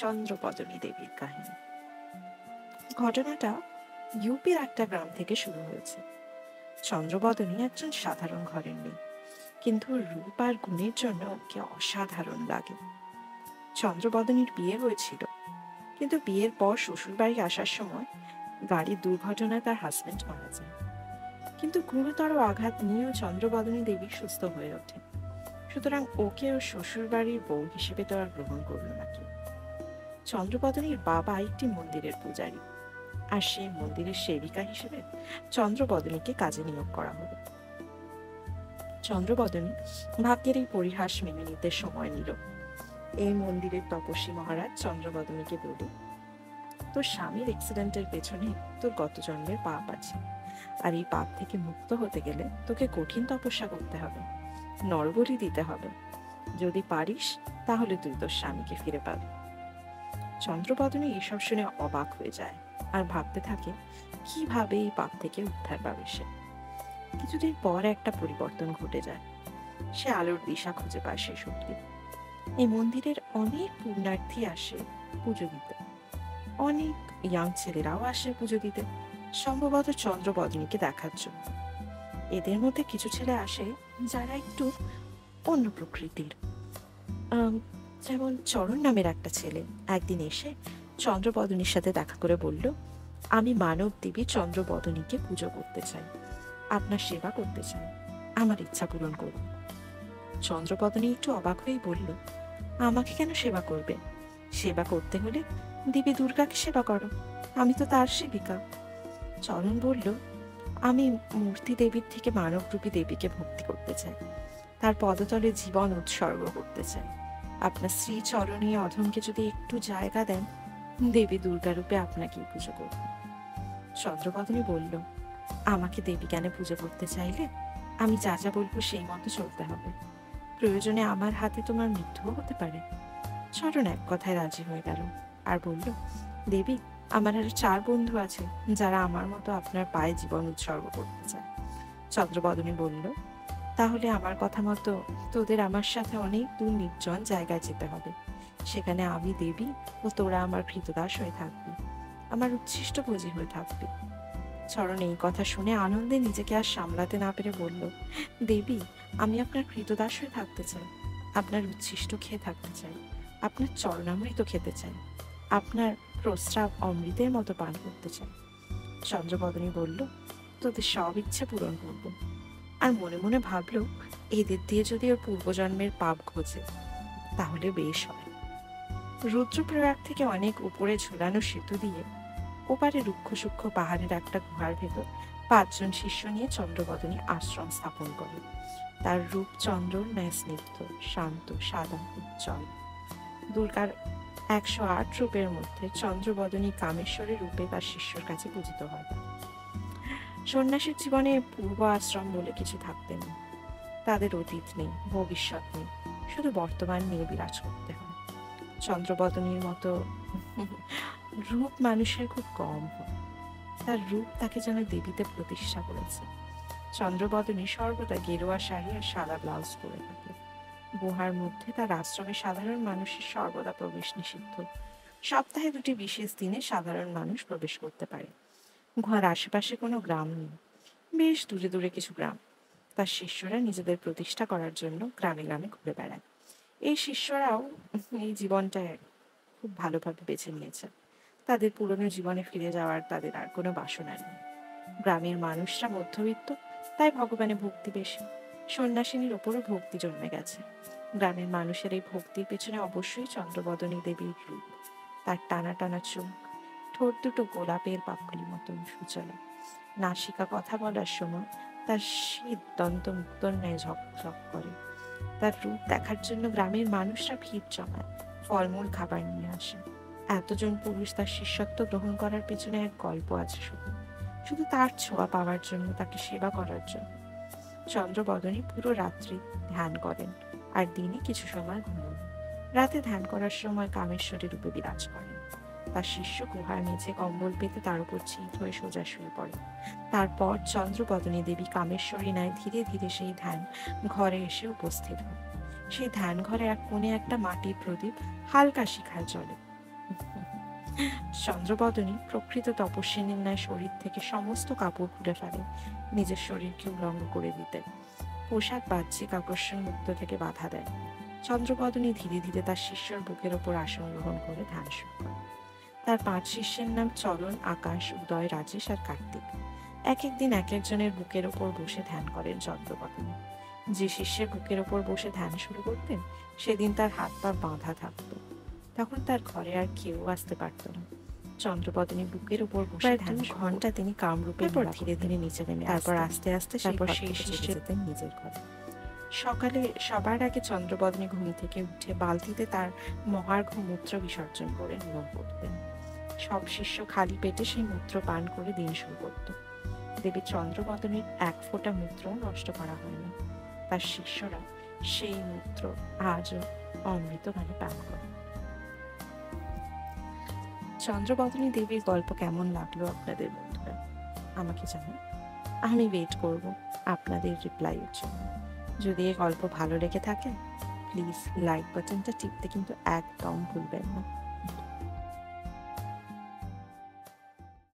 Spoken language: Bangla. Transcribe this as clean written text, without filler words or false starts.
চন্দ্রবদনী দেবীর কাহিনী। ঘটনাটা ইউপির একটা গ্রাম থেকে শুরু হয়েছে। চন্দ্রবদনী একজন সাধারণ ঘরের মেয়ে, কিন্তু রূপ আর গুণের জন্য ওকে অসাধারণ লাগে। চন্দ্রবদনীর বিয়ে হয়েছিল, কিন্তু বিয়ের পর শ্বশুর বাড়ি আসার সময় গাড়ির দুর্ঘটনায় তার হাজবেন্ড মারা যায়। কিন্তু গুরুতর আঘাত নিয়েও চন্দ্রবদনী দেবী সুস্থ হয়ে ওঠে। সুতরাং ওকে ও শ্বশুর বাড়ির বউ হিসেবে তো আর গ্রহণ করল না কেউ। চন্দ্রবদনীর বাবা একটি মন্দিরের পূজারী, আর সেই মন্দিরের সেবিকা হিসেবে চন্দ্রবদনীকে কাজে নিয়োগ করা হলো। চন্দ্রবদনী ভাগ্যের এই পরিহাস মেনে নিতে সময় নিল। এই মন্দিরের তপস্বী মহারাজ চন্দ্রবদনীকে বলল, তোর স্বামীর অ্যাক্সিডেন্টের পেছনে তোর গত জন্মের পাপ আছে, আর এই পাপ থেকে মুক্ত হতে গেলে তোকে কঠিন তপস্যা করতে হবে, নরবলি দিতে হবে। যদি পারিস তাহলে তুই তোর স্বামীকে ফিরে পাবি। চন্দ্রবদনী এসব শুনে অবাক হয়ে যায় আর ভাবতে থাকে কিভাবে এই পাপ থেকে উদ্ধার পাবে সে। কিছুদিন পর একটা পরিবর্তন ঘটে যায়। সে আলোর দিশা খুঁজে পায় সে সত্যি। এই মন্দিরের অনেক পুণ্যার্থী আসে পুজো দিতে, অনেক ইয়াং ছেলেরাও আসে পুজো দিতে, সম্ভবত চন্দ্রবদনীকে দেখার জন্য। এদের মধ্যে কিছু ছেলে আসে যারা একটু অন্য প্রকৃতির। যেমন চরণ নামের একটা ছেলে একদিন এসে চন্দ্রবদনীর সাথে দেখা করে বলল, আমি মানব দেবী চন্দ্রবদনীকে পুজো করতে চাই, আপনার সেবা করতে চাই, আমার ইচ্ছা পূরণ করুন। চন্দ্রবদনী একটু অবাক হয়েই বলল, আমাকে কেন সেবা করবে? সেবা করতে হলে দেবী দুর্গাকে সেবা করো, আমি তো তার সেবিকা। চরণ বলল, আমি মূর্তি দেবীর থেকে মানবরূপী দেবীকে ভক্তি করতে চাই, তার পদতলে জীবন উৎসর্গ করতে চাই। আপনার শ্রী চরণে অধমকে যদি একটু জায়গা দেন, দেবী দুর্গা রূপে আপনাকেই পুজো করব। চন্দ্রবদনী বলল, আমাকে দেবী জ্ঞানে পুজো করতে চাইলে আমি যা যা বলবো সেই মতো চলতে হবে। প্রয়োজনে আমার হাতে তোমার মৃত্যুও হতে পারে। চরণ এক কথায় রাজি হয়ে গেল আর বলল, দেবী, আমার আরো 4 বন্ধু আছে যারা আমার মতো আপনার পায়ে জীবন উৎসর্গ করতে চায়। চন্দ্রবদনী বলল, তাহলে আমার কথা মতো তোদের আমার সাথে অনেক দূর নির্জন জায়গায় যেতে হবে। সেখানে আমি দেবী ও তোরা আমার কৃতদাস হয়ে থাকবি, আমার উচ্ছিষ্ট ভোজী হয়ে থাকবি। চরণ এই কথা শুনে আনন্দে নিজেকে আর সামলাতে না পেরে বলল, দেবী, আমি আপনার কৃতদাস হয়ে থাকতে চাই, আপনার উচ্ছিষ্ট খেয়ে থাকতে চাই, আপনার চরণামৃত খেতে চাই, আপনার প্রস্রাব অমৃতের মতো পান করতে চাই। চন্দ্রবদনী বলল, তোদের সব ইচ্ছে পূরণ করব। আর মনে মনে ভাবল, এদের দিয়ে যদি ওর পূর্বজন্মের পাপ ঘোচে তাহলে বেশ হয়। রুদ্রপ্রয়াগ থেকে অনেক উপরে ঝুলানো সেতু দিয়ে ওপারে রুক্ষ সূক্ষ্ম পাহাড়ের একটা গুহার ভেতর 5 জন শিষ্য নিয়ে চন্দ্রবদনী আশ্রম স্থাপন করে। তার রূপ চন্দ্রর ন্যায় স্নিগ্ধ, শান্ত, সাদা, উজ্জ্বল। দুর্গার 108 রূপের মধ্যে চন্দ্রবদনী কামেশ্বরী রূপে তার শিষ্যর কাছে পূজিত হয়। সন্ন্যাসীর জীবনে পূর্ব আশ্রম বলে কিছু থাকবে না। তাদের অতীত নেই, ভবিষ্যৎ নেই, শুধু বর্তমান নিয়ে বিরাজ করতে হয়। চন্দ্রবদনীর মতো রূপ মানুষের খুব কম হয়। তার রূপ তাকে যেন দেবীতে প্রতিষ্ঠা করেছে। চন্দ্রবদনী সর্বদা গেরুয়া শাড়ি আর সাদা ব্লাউজ পরে থাকে। গুহার মধ্যে তার আশ্রমে সাধারণ মানুষের সর্বদা প্রবেশ নিষিদ্ধ। সপ্তাহে 2টি বিশেষ দিনে সাধারণ মানুষ প্রবেশ করতে পারে। গুহার আশেপাশে কোনো গ্রাম নেই, বেশ দূরে দূরে কিছু গ্রাম। তার শিষ্যরা নিজেদের প্রতিষ্ঠা করার জন্য গ্রামে গ্রামে ঘুরে বেড়ায়। এই শিষ্যরাও এই জীবনটা খুব ভালোভাবে বেছে নিয়েছে। তাদের পুরনো জীবনে ফিরে যাওয়ার তাদের আর কোনো বাসনা নেই। গ্রামের মানুষরা মধ্যবিত্ত, তাই ভগবানে ভক্তি বেশি। সন্ন্যাসিনীর ওপরও ভক্তি জন্মে গেছে। গ্রামের মানুষের এই ভক্তির পেছনে অবশ্যই চন্দ্রবদনী দেবীর রূপ। তার টানা টানা চোখ, ঠোঁট দুটো গোলাপের পাপড়ির মতন সুচলা, নাসিকা কথা বলার সময় তার শীত দন্ত মুক্তোর ন্যায় ঝকঝক করে। তার রূপ দেখার জন্য গ্রামের মানুষরা ভিড় জমায়, ফলমূল খাবার নিয়ে আসে। এতজন পুরুষ তার শিষ্যত্ব গ্রহণ করার পেছনে এক গল্প আছে, শুধু শুধু তার ছোঁয়া পাওয়ার জন্য, তাকে সেবা করার জন্য। চন্দ্রবদনী পুরো রাত্রি ধ্যান করেন আর দিনে কিছু সময় ঘুমান। রাতে ধ্যান করার সময় কামেশ্বরী রূপে বিরাজ করেন। তার শিষ্য গুহার নিচে কম্বল পেতে তার উপর চিত হয়ে সোজা শুয়ে পড়ে। তারপর চন্দ্রবদনী দেবী কামেশ্বরী ন্যায় ধীরে ধীরে সেই ধ্যান ঘরে এসে উপস্থিত হয়। সেই ধ্যান ঘরে এক কোণে একটা মাটির প্রদীপ হালকা শিখায় জ্বলে। চন্দ্রবদনী প্রকৃত তপস্বিনীর ন্যায় শরীর থেকে সমস্ত কাপড় খুলে ফেলে নিজের শরীরকে উলঙ্গ করে দিতে। পোশাক বাহ্যিক আকর্ষণ মুক্ত থেকে বাধা দেয়। চন্দ্রবদনী ধীরে ধীরে তার শিষ্যর বুকের ওপর আসন গ্রহণ করে ধ্যান শুরু করে। তার 5 শিষ্যের নাম চরণ, আকাশ, উদয়, রাজেশ আর কার্তিক। এক একদিন এক একজনের বুকের ওপর বসে ধ্যান করেন চন্দ্রবদনী। যে শিষ্যের বুকের ওপর বসে ধ্যান শুরু করতেন সেদিন তার হাত পা বাঁধা থাকতো। তখন তার ঘরে আর কেউ আসতে পারত না। চন্দ্রবদনী বুকের উপর বসে ধ্যান ঘন্টা তিনি কামরূপের পর ধীরে ধীরে নিচে নেমে, তারপর আস্তে আস্তে সেই শিষ্যে যেতেন নিজের ঘরে। সকালে সবার আগে চন্দ্রবদনী ঘুম থেকে উঠে বালতিতে তার মহার্ঘ মূত্র বিসর্জন করে নিয়ম করতেন। সব শিষ্য খালি পেটে সেই মূত্র পান করে দিন শুরু করত। দেবী চন্দ্রবদনীর এক ফোঁটা মূত্র নষ্ট করা হয় না। তার শিষ্যরা সেই মূত্র আজও অমৃত মানে পান করে। চন্দ্রবদনী দেবীর গল্প কেমন লাগলো আপনাদের বন্ধুরা? আমাকে জানান। আমি ওয়েট করব আপনাদের রিপ্লাইয়ের জন্য। যদি এই গল্প ভালো লেগে থাকে প্লিজ লাইক বাটনটা টিপতে কিন্তু একদম ভুলবেন না।